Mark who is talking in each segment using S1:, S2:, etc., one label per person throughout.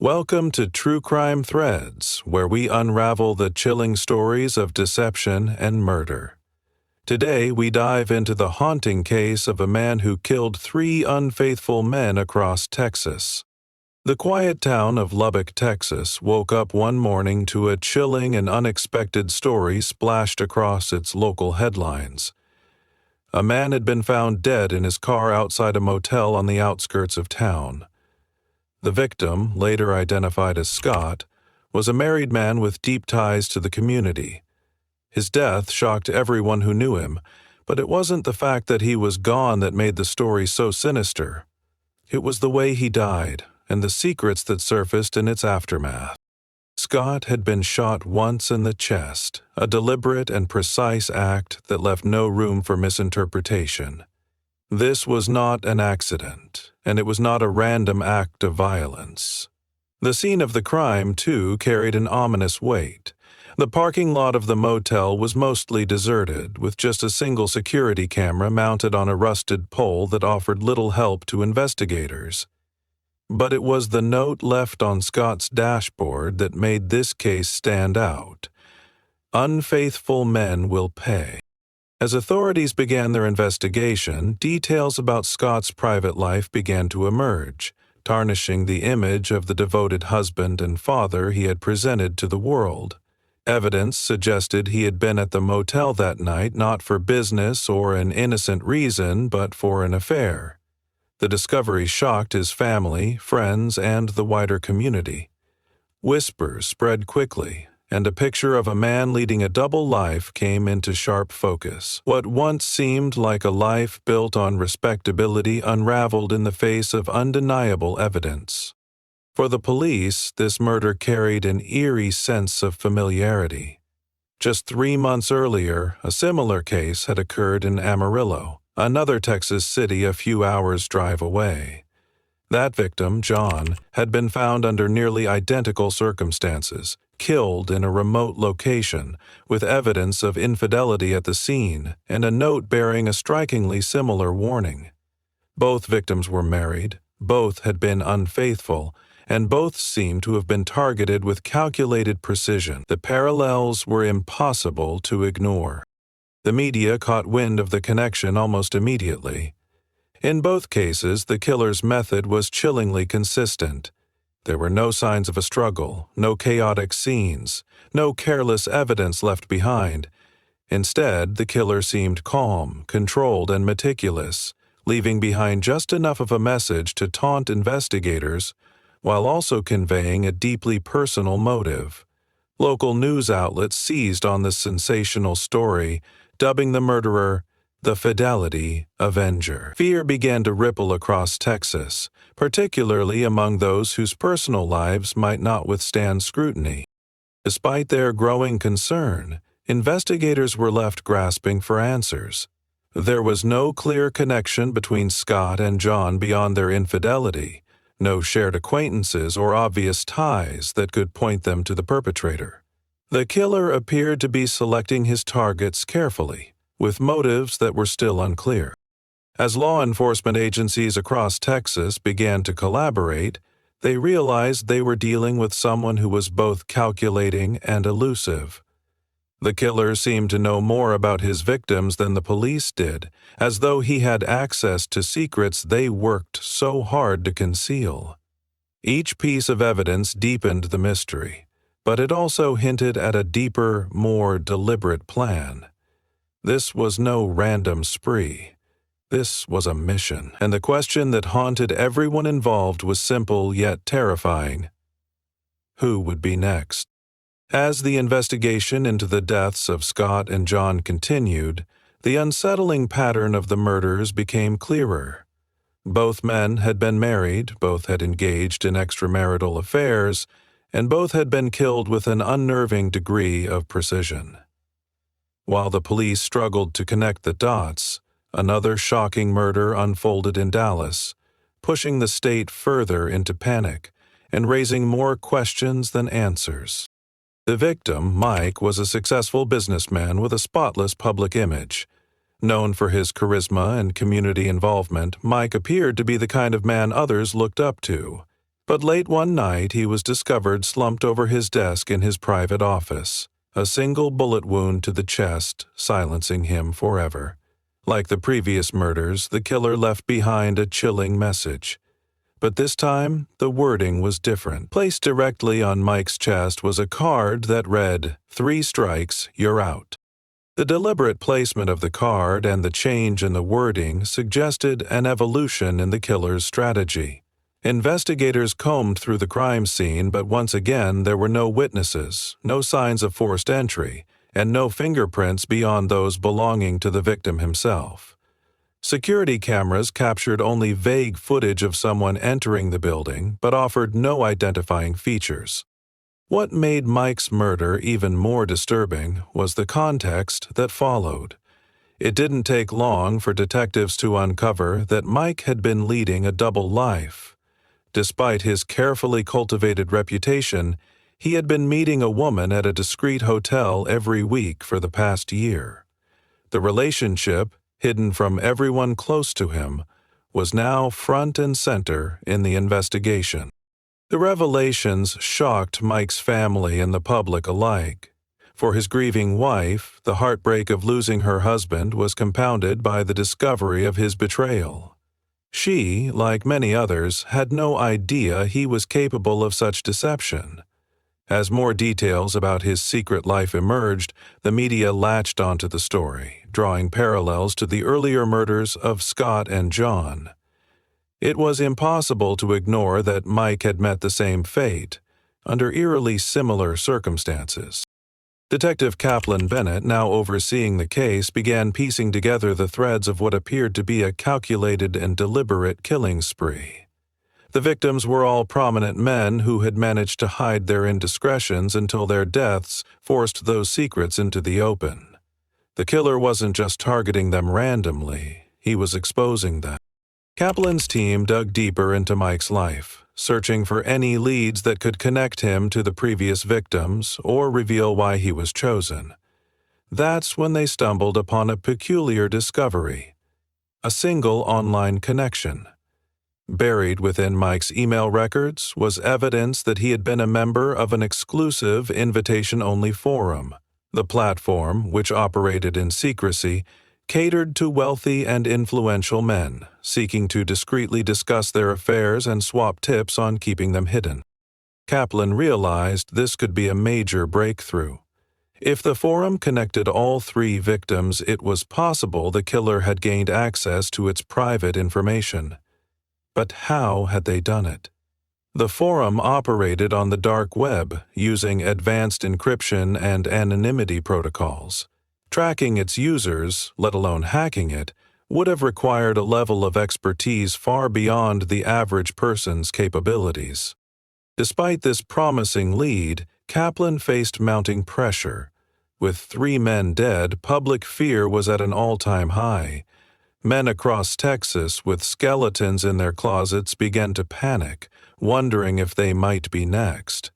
S1: Welcome to True Crime Threads, where we unravel the chilling stories of deception and murder. Today, we dive into the haunting case of a man who killed 3 unfaithful men across Texas. The quiet town of Lubbock, Texas, woke up one morning to a chilling and unexpected story splashed across its local headlines. A man had been found dead in his car outside a motel on the outskirts of town. The victim, later identified as Scott, was a married man with deep ties to the community. His death shocked everyone who knew him, but it wasn't the fact that he was gone that made the story so sinister. It was the way he died and the secrets that surfaced in its aftermath. Scott had been shot once in the chest, a deliberate and precise act that left no room for misinterpretation. This was not an accident, and it was not a random act of violence. The scene of the crime, too, carried an ominous weight. The parking lot of the motel was mostly deserted, with just a single security camera mounted on a rusted pole that offered little help to investigators. But it was the note left on Scott's dashboard that made this case stand out. Unfaithful men will pay. As authorities began their investigation, details about Scott's private life began to emerge, tarnishing the image of the devoted husband and father he had presented to the world. Evidence suggested he had been at the motel that night not for business or an innocent reason, but for an affair. The discovery shocked his family, friends, and the wider community. Whispers spread quickly, and a picture of a man leading a double life came into sharp focus. What once seemed like a life built on respectability unraveled in the face of undeniable evidence. For the police, this murder carried an eerie sense of familiarity. Just 3 months earlier, a similar case had occurred in Amarillo, another Texas city a few hours' drive away. That victim, John, had been found under nearly identical circumstances, killed in a remote location, with evidence of infidelity at the scene and a note bearing a strikingly similar warning. Both victims were married, both had been unfaithful, and both seemed to have been targeted with calculated precision. The parallels were impossible to ignore. The media caught wind of the connection almost immediately. In both cases, the killer's method was chillingly consistent. There were no signs of a struggle, no chaotic scenes, no careless evidence left behind. Instead, the killer seemed calm, controlled, and meticulous, leaving behind just enough of a message to taunt investigators, while also conveying a deeply personal motive. Local news outlets seized on this sensational story, dubbing the murderer the Fidelity Avenger. Fear began to ripple across Texas, particularly among those whose personal lives might not withstand scrutiny. Despite their growing concern, investigators were left grasping for answers. There was no clear connection between Scott and John beyond their infidelity, no shared acquaintances or obvious ties that could point them to the perpetrator. The killer appeared to be selecting his targets carefully, with motives that were still unclear. As law enforcement agencies across Texas began to collaborate, they realized they were dealing with someone who was both calculating and elusive. The killer seemed to know more about his victims than the police did, as though he had access to secrets they worked so hard to conceal. Each piece of evidence deepened the mystery, but it also hinted at a deeper, more deliberate plan. This was no random spree. This was a mission, and the question that haunted everyone involved was simple yet terrifying. Who would be next? As the investigation into the deaths of Scott and John continued, the unsettling pattern of the murders became clearer. Both men had been married, both had engaged in extramarital affairs, and both had been killed with an unnerving degree of precision. While the police struggled to connect the dots, another shocking murder unfolded in Dallas, pushing the state further into panic and raising more questions than answers. The victim, Mike, was a successful businessman with a spotless public image. Known for his charisma and community involvement, Mike appeared to be the kind of man others looked up to. But late one night he was discovered slumped over his desk in his private office, a single bullet wound to the chest silencing him forever. Like the previous murders, the killer left behind a chilling message. But this time, the wording was different. Placed directly on Mike's chest was a card that read, "3 strikes, you're out." The deliberate placement of the card and the change in the wording suggested an evolution in the killer's strategy. Investigators combed through the crime scene, but once again there were no witnesses, no signs of forced entry, and no fingerprints beyond those belonging to the victim himself. Security cameras captured only vague footage of someone entering the building, but offered no identifying features. What made Mike's murder even more disturbing was the context that followed. It didn't take long for detectives to uncover that Mike had been leading a double life. Despite his carefully cultivated reputation, he had been meeting a woman at a discreet hotel every week for the past year. The relationship, hidden from everyone close to him, was now front and center in the investigation. The revelations shocked Mike's family and the public alike. For his grieving wife, the heartbreak of losing her husband was compounded by the discovery of his betrayal. She, like many others, had no idea he was capable of such deception. As more details about his secret life emerged, the media latched onto the story, drawing parallels to the earlier murders of Scott and John. It was impossible to ignore that Mike had met the same fate, under eerily similar circumstances. Detective Kaplan Bennett, now overseeing the case, began piecing together the threads of what appeared to be a calculated and deliberate killing spree. The victims were all prominent men who had managed to hide their indiscretions until their deaths forced those secrets into the open. The killer wasn't just targeting them randomly, he was exposing them. Kaplan's team dug deeper into Mike's life, searching for any leads that could connect him to the previous victims or reveal why he was chosen. That's when they stumbled upon a peculiar discovery: a single online connection. Buried within Mike's email records was evidence that he had been a member of an exclusive invitation-only forum. The platform, which operated in secrecy, catered to wealthy and influential men, seeking to discreetly discuss their affairs and swap tips on keeping them hidden. Kaplan realized this could be a major breakthrough. If the forum connected all 3 victims, it was possible the killer had gained access to its private information. But how had they done it? The forum operated on the dark web, using advanced encryption and anonymity protocols. Tracking its users, let alone hacking it, would have required a level of expertise far beyond the average person's capabilities. Despite this promising lead, Kaplan faced mounting pressure. With 3 men dead, public fear was at an all-time high. Men across Texas with skeletons in their closets began to panic, wondering if they might be next.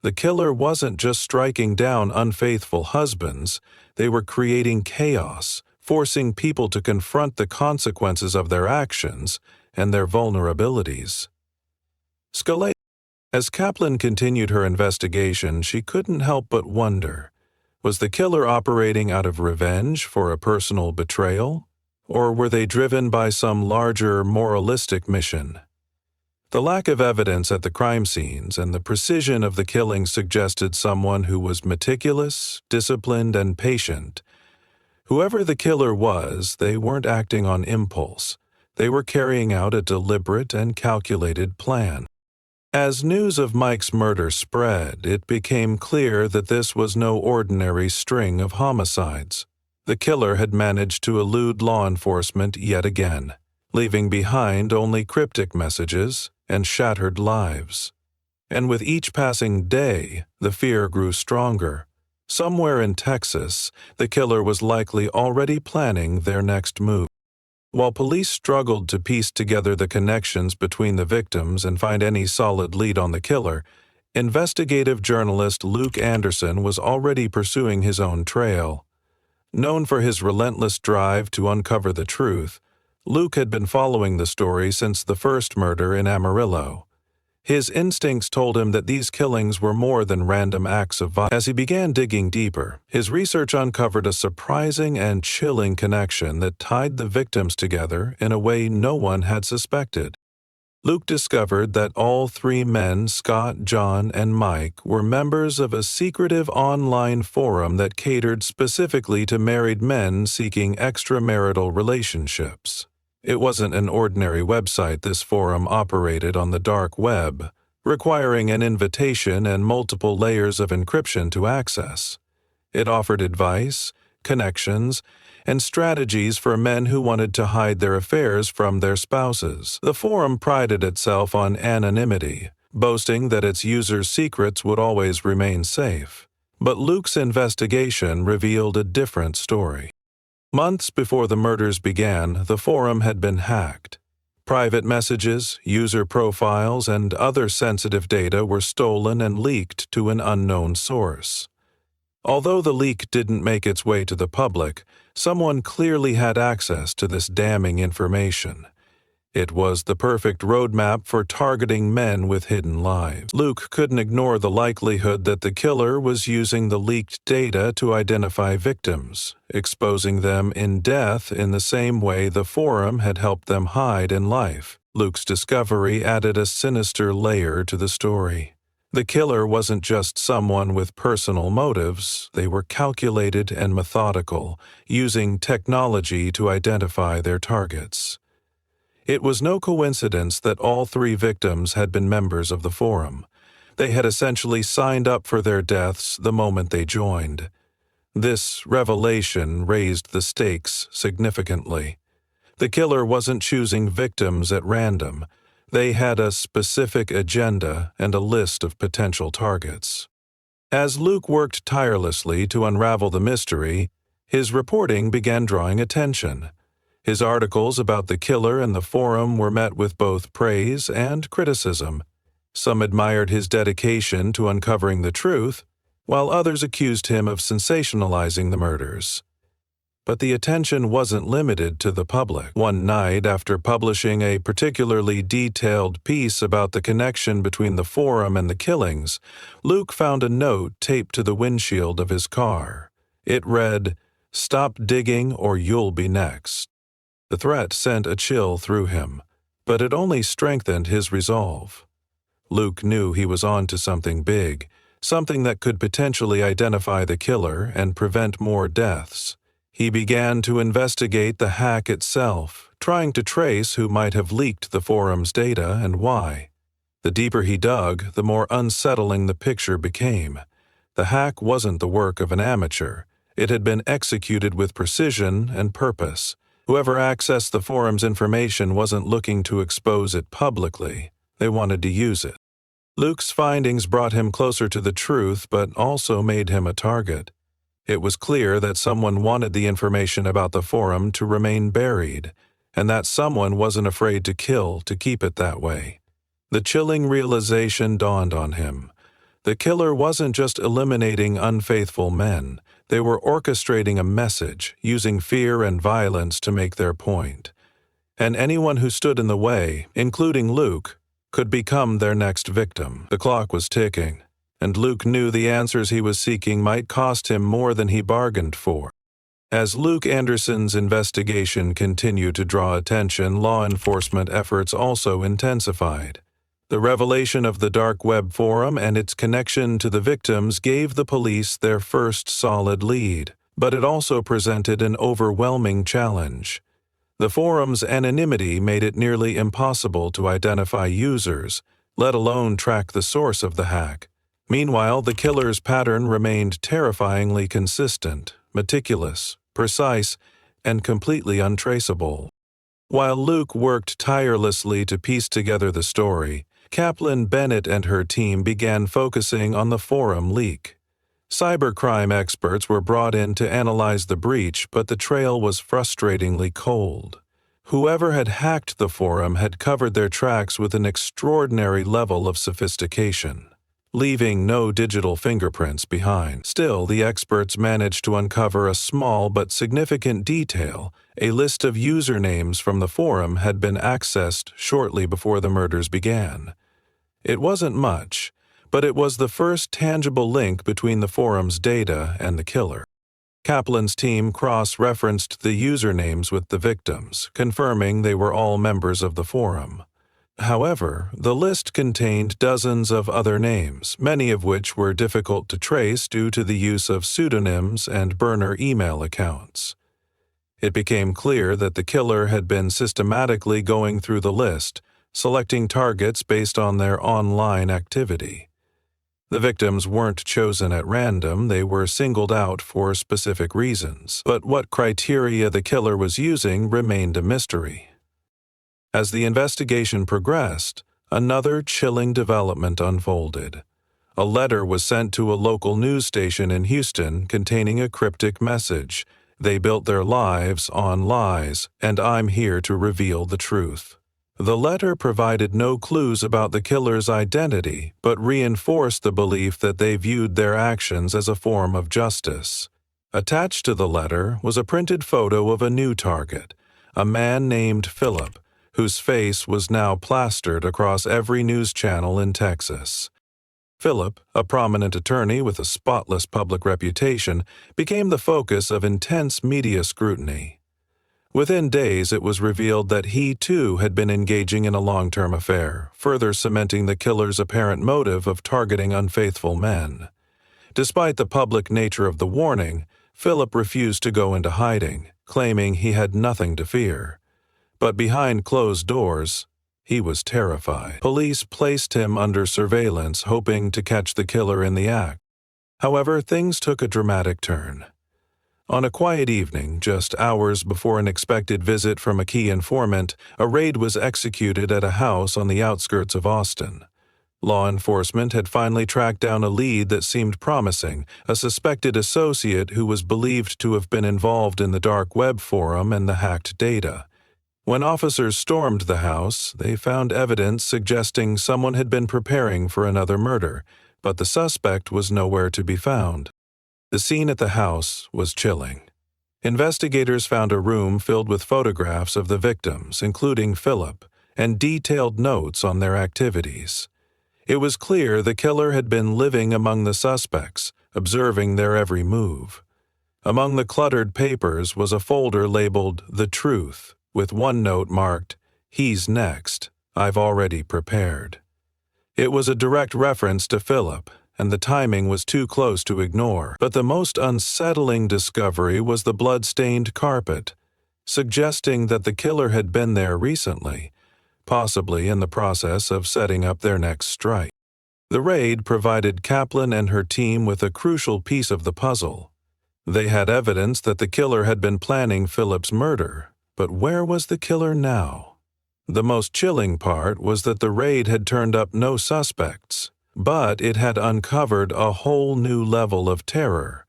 S1: The killer wasn't just striking down unfaithful husbands, they were creating chaos, forcing people to confront the consequences of their actions and their vulnerabilities. As Kaplan continued her investigation, she couldn't help but wonder, was the killer operating out of revenge for a personal betrayal? Or were they driven by some larger moralistic mission? The lack of evidence at the crime scenes and the precision of the killing suggested someone who was meticulous, disciplined, and patient. Whoever the killer was, they weren't acting on impulse. They were carrying out a deliberate and calculated plan. As news of Mike's murder spread, it became clear that this was no ordinary string of homicides. The killer had managed to elude law enforcement yet again, leaving behind only cryptic messages and shattered lives. And with each passing day, the fear grew stronger. Somewhere in Texas, the killer was likely already planning their next move. While police struggled to piece together the connections between the victims and find any solid lead on the killer, investigative journalist Luke Anderson was already pursuing his own trail. Known for his relentless drive to uncover the truth, Luke had been following the story since the first murder in Amarillo. His instincts told him that these killings were more than random acts of violence. As he began digging deeper, his research uncovered a surprising and chilling connection that tied the victims together in a way no one had suspected. Luke discovered that all three men, Scott, John, and Mike, were members of a secretive online forum that catered specifically to married men seeking extramarital relationships. It wasn't an ordinary website. This forum operated on the dark web, requiring an invitation and multiple layers of encryption to access. It offered advice, connections, and strategies for men who wanted to hide their affairs from their spouses. The forum prided itself on anonymity, boasting that its users' secrets would always remain safe. But Luke's investigation revealed a different story. Months before the murders began, the forum had been hacked. Private messages, user profiles, and other sensitive data were stolen and leaked to an unknown source. Although the leak didn't make its way to the public, someone clearly had access to this damning information. It was the perfect roadmap for targeting men with hidden lives. Luke couldn't ignore the likelihood that the killer was using the leaked data to identify victims, exposing them in death in the same way the forum had helped them hide in life. Luke's discovery added a sinister layer to the story. The killer wasn't just someone with personal motives. They were calculated and methodical, using technology to identify their targets. It was no coincidence that all three victims had been members of the forum. They had essentially signed up for their deaths the moment they joined. This revelation raised the stakes significantly. The killer wasn't choosing victims at random. They had a specific agenda and a list of potential targets. As Luke worked tirelessly to unravel the mystery, his reporting began drawing attention. His articles about the killer and the forum were met with both praise and criticism. Some admired his dedication to uncovering the truth, while others accused him of sensationalizing the murders. But the attention wasn't limited to the public. One night, after publishing a particularly detailed piece about the connection between the forum and the killings, Luke found a note taped to the windshield of his car. It read, "Stop digging or you'll be next." The threat sent a chill through him, but it only strengthened his resolve. Luke knew he was on to something big, something that could potentially identify the killer and prevent more deaths. He began to investigate the hack itself, trying to trace who might have leaked the forum's data and why. The deeper he dug, the more unsettling the picture became. The hack wasn't the work of an amateur. It had been executed with precision and purpose. Whoever accessed the forum's information wasn't looking to expose it publicly. They wanted to use it. Luke's findings brought him closer to the truth, but also made him a target. It was clear that someone wanted the information about the forum to remain buried, and that someone wasn't afraid to kill to keep it that way. The chilling realization dawned on him. The killer wasn't just eliminating unfaithful men. They were orchestrating a message, using fear and violence to make their point. And anyone who stood in the way, including Luke, could become their next victim. The clock was ticking, and Luke knew the answers he was seeking might cost him more than he bargained for. As Luke Anderson's investigation continued to draw attention, law enforcement efforts also intensified. The revelation of the dark web forum and its connection to the victims gave the police their first solid lead, but it also presented an overwhelming challenge. The forum's anonymity made it nearly impossible to identify users, let alone track the source of the hack. Meanwhile, the killer's pattern remained terrifyingly consistent, meticulous, precise, and completely untraceable. While Luke worked tirelessly to piece together the story, Kaplan Bennett and her team began focusing on the forum leak. Cybercrime experts were brought in to analyze the breach, but the trail was frustratingly cold. Whoever had hacked the forum had covered their tracks with an extraordinary level of sophistication, leaving no digital fingerprints behind. Still, the experts managed to uncover a small but significant detail. A list of usernames from the forum had been accessed shortly before the murders began. It wasn't much, but it was the first tangible link between the forum's data and the killer. Kaplan's team cross-referenced the usernames with the victims, confirming they were all members of the forum. However, the list contained dozens of other names, many of which were difficult to trace due to the use of pseudonyms and burner email accounts. It became clear that the killer had been systematically going through the list, selecting targets based on their online activity. The victims weren't chosen at random, they were singled out for specific reasons, but what criteria the killer was using remained a mystery. As the investigation progressed, another chilling development unfolded. A letter was sent to a local news station in Houston containing a cryptic message: "They built their lives on lies, and I'm here to reveal the truth." The letter provided no clues about the killer's identity, but reinforced the belief that they viewed their actions as a form of justice. Attached to the letter was a printed photo of a new target, a man named Philip, whose face was now plastered across every news channel in Texas. Philip, a prominent attorney with a spotless public reputation, became the focus of intense media scrutiny. Within days, it was revealed that he, too, had been engaging in a long-term affair, further cementing the killer's apparent motive of targeting unfaithful men. Despite the public nature of the warning, Philip refused to go into hiding, claiming he had nothing to fear. But behind closed doors, he was terrified. Police placed him under surveillance, hoping to catch the killer in the act. However, things took a dramatic turn. On a quiet evening, just hours before an expected visit from a key informant, a raid was executed at a house on the outskirts of Austin. Law enforcement had finally tracked down a lead that seemed promising, a suspected associate who was believed to have been involved in the dark web forum and the hacked data. When officers stormed the house, they found evidence suggesting someone had been preparing for another murder, but the suspect was nowhere to be found. The scene at the house was chilling. Investigators found a room filled with photographs of the victims, including Philip, and detailed notes on their activities. It was clear the killer had been living among the suspects, observing their every move. Among the cluttered papers was a folder labeled "The Truth," with one note marked, "He's next. I've already prepared." It was a direct reference to Philip, and the timing was too close to ignore. But the most unsettling discovery was the blood-stained carpet, suggesting that the killer had been there recently, possibly in the process of setting up their next strike. The raid provided Kaplan and her team with a crucial piece of the puzzle. They had evidence that the killer had been planning Philip's murder, but where was the killer now? The most chilling part was that the raid had turned up no suspects, but it had uncovered a whole new level of terror.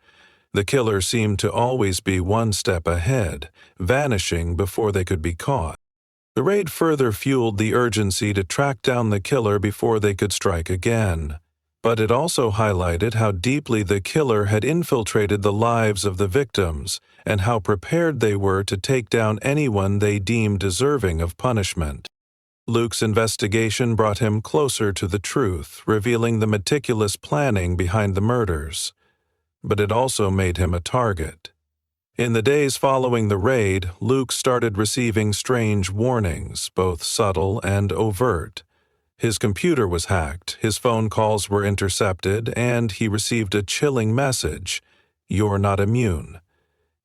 S1: The killer seemed to always be one step ahead, vanishing before they could be caught. The raid further fueled the urgency to track down the killer before they could strike again. But it also highlighted how deeply the killer had infiltrated the lives of the victims and how prepared they were to take down anyone they deemed deserving of punishment. Luke's investigation brought him closer to the truth, revealing the meticulous planning behind the murders. But it also made him a target. In the days following the raid, Luke started receiving strange warnings, both subtle and overt. His computer was hacked, his phone calls were intercepted, and he received a chilling message: "You're not immune."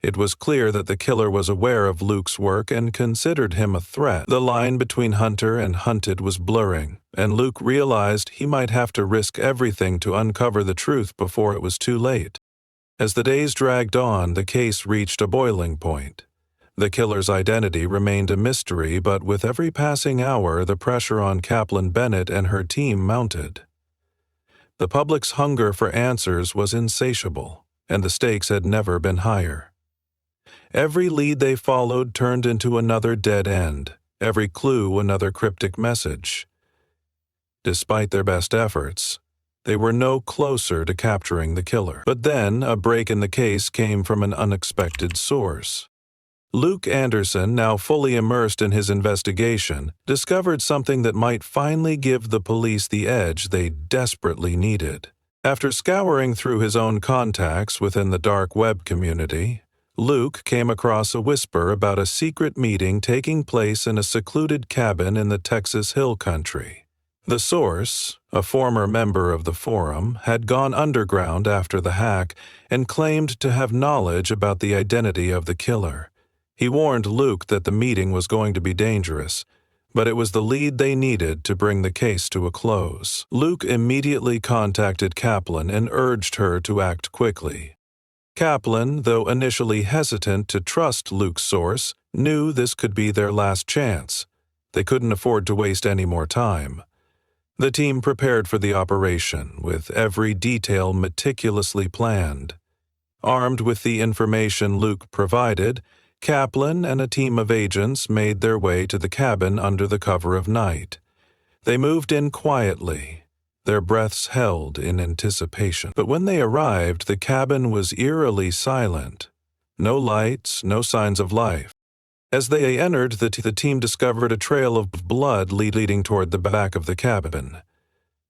S1: It was clear that the killer was aware of Luke's work and considered him a threat. The line between hunter and hunted was blurring, and Luke realized he might have to risk everything to uncover the truth before it was too late. As the days dragged on, the case reached a boiling point. The killer's identity remained a mystery, but with every passing hour, the pressure on Kaplan Bennett and her team mounted. The public's hunger for answers was insatiable, and the stakes had never been higher. Every lead they followed turned into another dead end, every clue another cryptic message. Despite their best efforts, they were no closer to capturing the killer. But then, a break in the case came from an unexpected source. Luke Anderson, now fully immersed in his investigation, discovered something that might finally give the police the edge they desperately needed. After scouring through his own contacts within the dark web community, Luke came across a whisper about a secret meeting taking place in a secluded cabin in the Texas Hill Country. The source, a former member of the forum, had gone underground after the hack and claimed to have knowledge about the identity of the killer. He warned Luke that the meeting was going to be dangerous, but it was the lead they needed to bring the case to a close. Luke immediately contacted Kaplan and urged her to act quickly. Kaplan, though initially hesitant to trust Luke's source, knew this could be their last chance. They couldn't afford to waste any more time. The team prepared for the operation, with every detail meticulously planned. Armed with the information Luke provided, Kaplan and a team of agents made their way to the cabin under the cover of night. They moved in quietly, their breaths held in anticipation. But when they arrived, the cabin was eerily silent. No lights, no signs of life. As they entered, the team discovered a trail of blood leading toward the back of the cabin.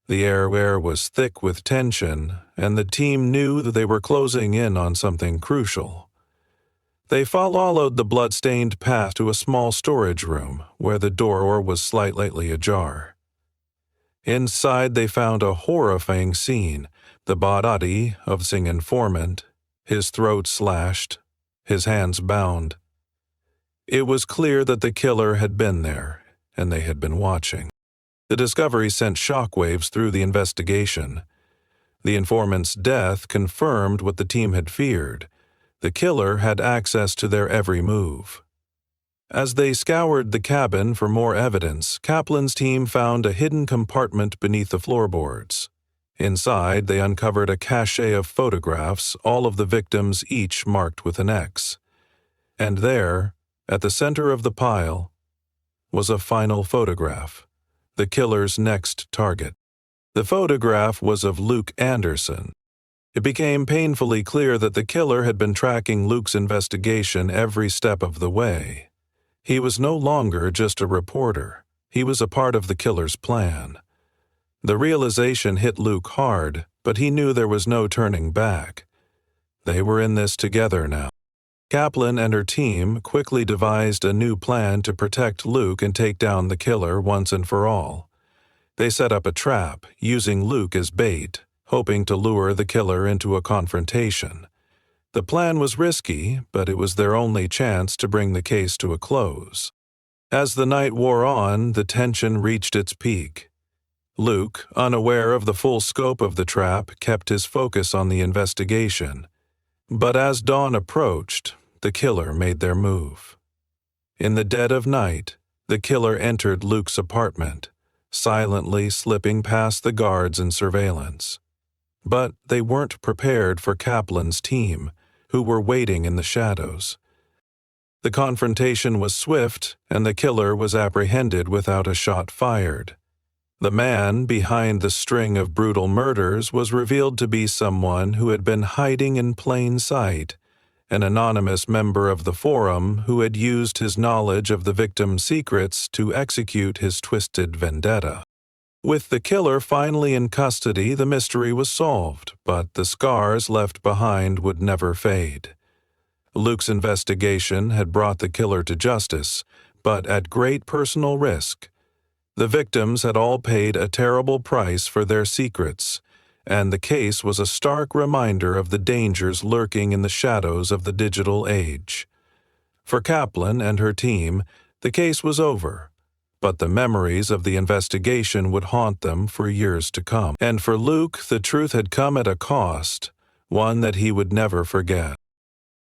S1: The air was thick with tension, and the team knew that they were closing in on something crucial. They followed the blood-stained path to a small storage room, where the door was slightly ajar. Inside, they found a horrifying scene: the body of the informant, his throat slashed, his hands bound. It was clear that the killer had been there, and they had been watching. The discovery sent shockwaves through the investigation. The informant's death confirmed what the team had feared. The killer had access to their every move. As they scoured the cabin for more evidence, Kaplan's team found a hidden compartment beneath the floorboards. Inside, they uncovered a cache of photographs, all of the victims each marked with an X. And there, at the center of the pile, was a final photograph, the killer's next target. The photograph was of Luke Anderson. It became painfully clear that the killer had been tracking Luke's investigation every step of the way. He was no longer just a reporter. He was a part of the killer's plan. The realization hit Luke hard, but he knew there was no turning back. They were in this together now. Kaplan and her team quickly devised a new plan to protect Luke and take down the killer once and for all. They set up a trap, using Luke as bait, hoping to lure the killer into a confrontation. The plan was risky, but it was their only chance to bring the case to a close. As the night wore on, the tension reached its peak. Luke, unaware of the full scope of the trap, kept his focus on the investigation. But as dawn approached, the killer made their move. In the dead of night, the killer entered Luke's apartment, silently slipping past the guards and surveillance. But they weren't prepared for Kaplan's team, who were waiting in the shadows. The confrontation was swift, and the killer was apprehended without a shot fired. The man behind the string of brutal murders was revealed to be someone who had been hiding in plain sight, an anonymous member of the forum who had used his knowledge of the victim's secrets to execute his twisted vendetta. With the killer finally in custody, the mystery was solved, but the scars left behind would never fade. Luke's investigation had brought the killer to justice, but at great personal risk. The victims had all paid a terrible price for their secrets, and the case was a stark reminder of the dangers lurking in the shadows of the digital age. For Kaplan and her team, the case was over, but the memories of the investigation would haunt them for years to come. And for Luke, the truth had come at a cost, one that he would never forget.